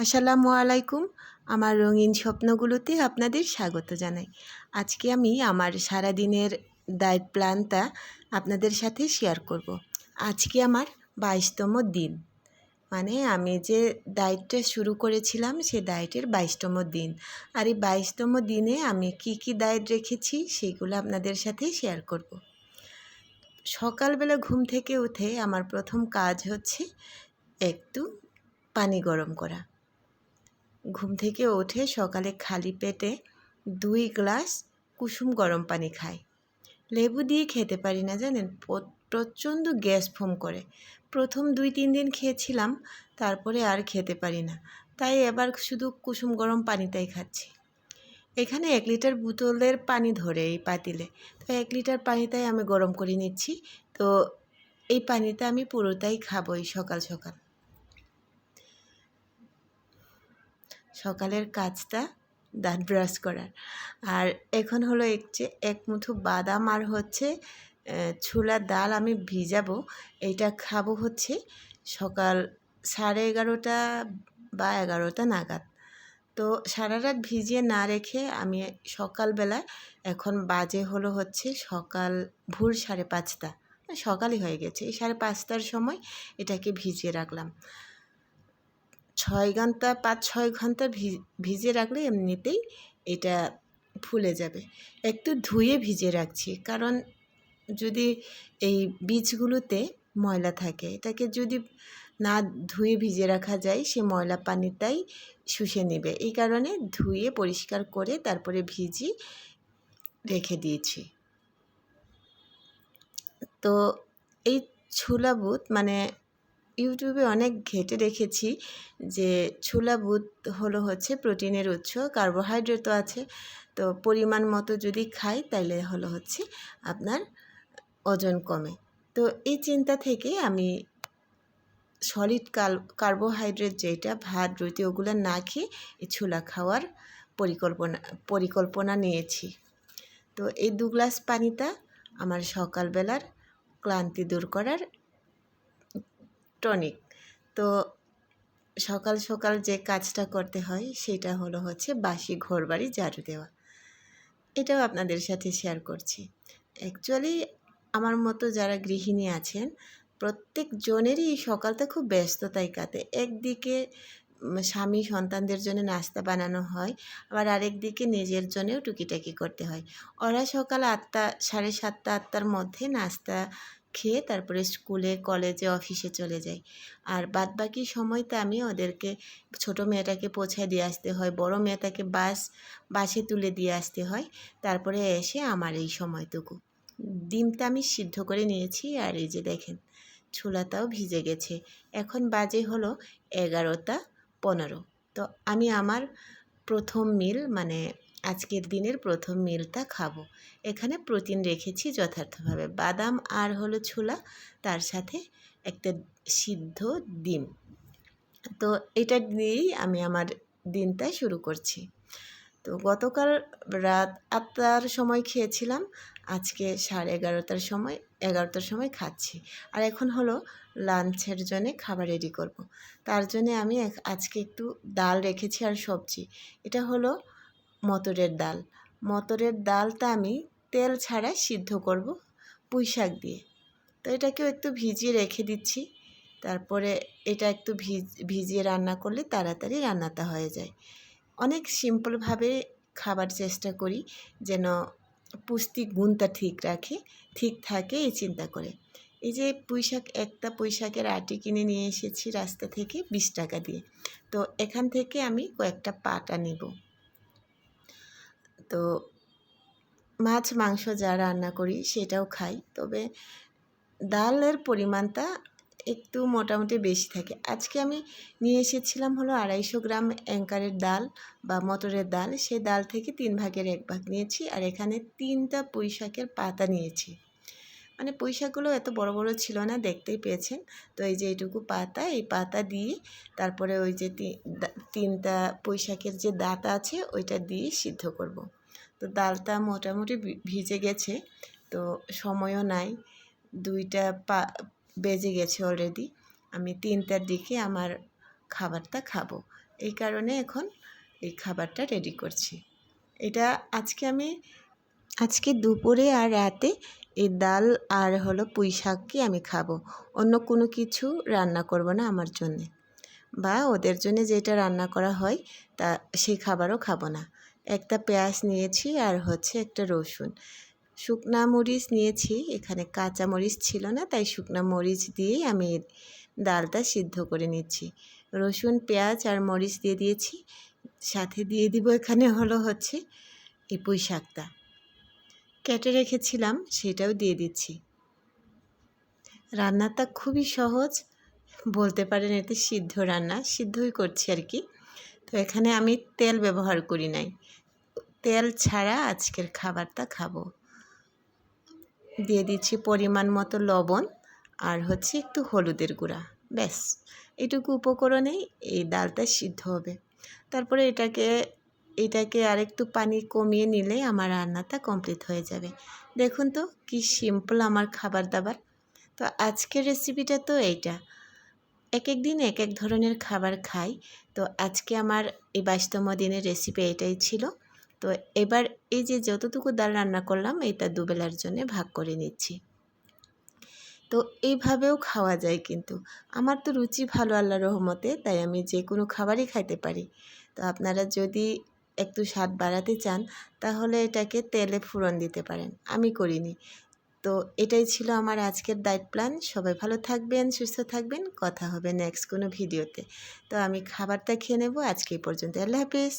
আসসালামু আলাইকুম। আমার রঙিন স্বপ্নগুলোতে আপনাদের স্বাগত জানাই। আজকে আমি আমার সারাদিনের ডায়েট প্ল্যানটা আপনাদের সাথে শেয়ার করব। আজকে আমার 22তম দিন। মানে আমি যে ডায়েটটা শুরু করেছিলাম সে ডায়েটের 22তম দিন। আর এই 22তম দিনে আমি কি ডায়েট রেখেছি সেগুলো আপনাদের সাথে শেয়ার করব। সকালবেলা ঘুম থেকে উঠে আমার প্রথম কাজ হচ্ছে একটু পানি গরম করা। ঘুম থেকে উঠে সকালে খালি পেটে 2 গ্লাস কুসুম গরম পানি খাই। লেবু দিয়ে খেতে পারি না জানেন, প্রচণ্ড গ্যাস ফর্ম করে। প্রথম 2-3 দিন খেয়েছিলাম, তারপরে আর খেতে পারি না। তাই এবার শুধু কুসুম গরম পানিটাই খাচ্ছি। এখানে 1 লিটার বোতলের পানি ধরে এই পাতিলে, তো 1 লিটার পানিটাই আমি গরম করে নিচ্ছি। তো এই পানিটা আমি পুরোটাই খাবো এই সকাল সকাল। সকালের কাজটা দাঁত ব্রাশ করার। আর এখন হলো এক মুঠো বাদাম আর হচ্ছে ছোলার ডাল আমি ভিজাবো। এইটা খাবো হচ্ছে সকাল 11:30 বা 11টা নাগাদ। তো সারা রাত ভিজিয়ে না রেখে আমি সকালবেলা, এখন বাজে হলো হচ্ছে সকাল ভোর 5:30, সকালই হয়ে গেছে। এই 5:30টার সময় এটাকে ভিজিয়ে রাখলাম। 5-6 ঘন্টা ভিজিয়ে রাখলে এমনিতেই এটা ফুলে যাবে। একটু ধুয়ে ভিজিয়ে রাখছি, কারণ যদি এই বীজগুলোতে ময়লা থাকে, এটাকে যদি না ধুয়ে ভিজিয়ে রাখা যায় সে ময়লা পানিটাই শুষে নেবে। এই কারণে ধুয়ে পরিষ্কার করে তারপরে ভিজিয়ে রেখে দিয়েছি। তো এই ছোলা বুট মানে ইউটিউবে অনেক ঘেঁটে দেখেছি যে ছোলা বুট হলো হচ্ছে প্রোটিনের উৎস, কার্বোহাইড্রেটও আছে। তো পরিমাণ মতো যদি খাই তাইলে হলো হচ্ছে আপনার ওজন কমে। তো এই চিন্তা থেকে আমি সলিড কার্বোহাইড্রেট যেটা ভাত রুটি ওগুলো না খেয়ে এই ছোলা খাওয়ার পরিকল্পনা নিয়েছি। তো এই 2 গ্লাস পানিটা আমার সকালবেলার ক্লান্তি দূর করার টনিক। তো সকাল সকাল যে কাজটা করতে হয় সেটা হলো হচ্ছে বাসি ঘরবাড়ি ঝাড়ু দেওয়া। এটাও আপনাদের সাথে শেয়ার করছি। অ্যাকচুয়ালি আমার মতো যারা গৃহিণী আছেন প্রত্যেক জনেরই এই সকালটা খুব ব্যস্ততায় কাটে। একদিকে স্বামী সন্তানদের জন্য নাস্তা বানানো হয়, আবার আরেকদিকে নিজের জন্যও টুকিটাকি করতে হয়। ওরা সকাল 8টা, 7:30, 8টার মধ্যে নাস্তা খেয়ে তারপরে স্কুলে কলেজে অফিসে চলে যায়। আর বাদবাকি সময়টা আমি ওদেরকে, ছোটো মেয়েটাকে পৌঁছায় দিয়ে আসতে হয়, বড় মেয়েটাকে বাসে তুলে দিয়ে আসতে হয়। তারপরে এসে আমার এই সময়টুকু, ডিমটা আমি সিদ্ধ করে নিয়েছি। আর এই যে দেখেন ছোলাটাও ভিজে গেছে। এখন বাজে হলো 11:15। তো আমি আমার প্রথম মিল মানে আজকের দিনের প্রথম মিলটা খাবো। এখানে প্রোটিন রেখেছি যথার্থভাবে, বাদাম আর হলো ছোলা, তার সাথে একটা সিদ্ধ ডিম। তো এটা দিয়েই আমি আমার দিনটা শুরু করছি। তো গতকাল রাত 8টার সময় খেয়েছিলাম, আজকে 11:30টার সময় খাচ্ছি। আর এখন হলো লাঞ্চের জন্যে খাবার রেডি করব। তার জন্যে আমি আজকে একটু ডাল রেখেছি আর সবজি। এটা হলো মটরের ডাল। মটরের ডালটা আমি তেল ছাড়া সিদ্ধ করব পুঁই শাক দিয়ে। তো এটাকেও একটু ভিজিয়ে রেখে দিচ্ছি। তারপরে এটা একটু ভিজিয়ে রান্না করলে তাড়াতাড়ি রান্নাটা হয়ে যায়। অনেক সিম্পলভাবে খাবার চেষ্টা করি যেন পুষ্টি গুণটা ঠিক থাকে এই চিন্তা করে। এই যে একটা পুঁই শাকের আটি কিনে নিয়ে এসেছি রাস্তা থেকে 20 টাকা দিয়ে। তো এখান থেকে আমি কয়েকটা পাতা নেব। তো মাছ মাংস যা রান্না করি সেটাও খাই, তবে ডালের পরিমাণটা একটু মোটামুটি বেশি থাকে। আজকে আমি নিয়ে এসেছিলাম হলো 250 গ্রাম অ্যাঙ্কারের ডাল বা মটরের ডাল। সেই ডাল থেকে 3 ভাগের 1 ভাগ নিয়েছি। আর এখানে 3টা পুঁই শাকের পাতা নিয়েছি। মানে পুঁই শাকগুলো এত বড় বড় ছিল না, দেখতেই পেয়েছেন। তো এই যে এইটুকু পাতা, এই পাতা দিয়ে তারপরে ওই যে 3টা পুঁই শাকের যে দাঁত আছে ওইটা দিয়ে সিদ্ধ করব। তো ডালটা মোটামুটি ভিজে গেছে, তো সময়ও নাই, 2টা বেজে গেছে অলরেডি। আমি 3টার দিকে আমার খাবারটা খাবো। এই কারণে এখন এই খাবারটা রেডি করছি। এটা আজকে দুপুরে আর রাতে এই ডাল আর হলো পুঁই শাকই আমি খাবো। অন্য কোনো কিছু রান্না করব না আমার জন্যে, বা ওদের জন্যে যেটা রান্না করা হয় তা সেই খাবারও খাবো না। একটা পেঁয়াজ নিয়েছি আর হচ্ছে একটা রসুন, শুকনা মরিচ নিয়েছি, এখানে কাঁচা মরিচ ছিল না, তাই শুকনা মরিচ দিয়েই আমি ডালটা সিদ্ধ করে নিচ্ছি। রসুন, পেঁয়াজ আর মরিচ দিয়ে দিয়েছি, সাথে দিয়ে দিব এখানে হচ্ছে এই পুঁই শাকটা কেটে রেখেছিলাম, সেটাও দিয়ে দিচ্ছি। রান্নাটা খুবই সহজ, বলতে পারেন এতে সিদ্ধ রান্না, সিদ্ধই করছি আর কি। তো এখানে আমি তেল ব্যবহার করি নাই, তেল ছাড়া আজকের খাবারটা খাবো। দিয়ে দিচ্ছি পরিমাণ মতো লবণ আর হচ্ছে একটু হলুদের গুঁড়া, ব্যাস এটুকু উপকরণেই এই ডালটা সিদ্ধ হবে। তারপরে এটাকে আরেকটু পানি কমিয়ে নিলে আমার রান্নাটা কমপ্লিট হয়ে যাবে। দেখুন তো কি সিম্পল আমার খাবার দাবার। তো আজকের রেসিপিটা তো এইটা, এক এক দিন এক এক ধরনের খাবার খাই। তো আজকে আমার এই 22তম দিনের রেসিপি এটাই ছিল। তো এবার এই যে যতটুকু ডাল রান্না করলাম এটা দুবেলার জন্য ভাগ করে নিচ্ছি। তো এইভাবেও খাওয়া যায়, কিন্তু আমার তো রুচি ভালো আল্লাহর রহমতে, তাই আমি যে কোনো খাবারই খাইতে পারি। তো আপনারা যদি একটু স্বাদ বাড়াতে চান তাহলে এটাকে তেলে ফোড়ন দিতে পারেন, আমি করিনি। তো এটাই ছিল আমার আজকের ডায়েট প্ল্যান। সবাই ভালো থাকবেন, সুস্থ থাকবেন, কথা হবে নেক্সট কোনো ভিডিওতে। তো আমি খাবারটা খেয়ে নেব, আজকে এই পর্যন্ত, আল্লাহ হাফেজ।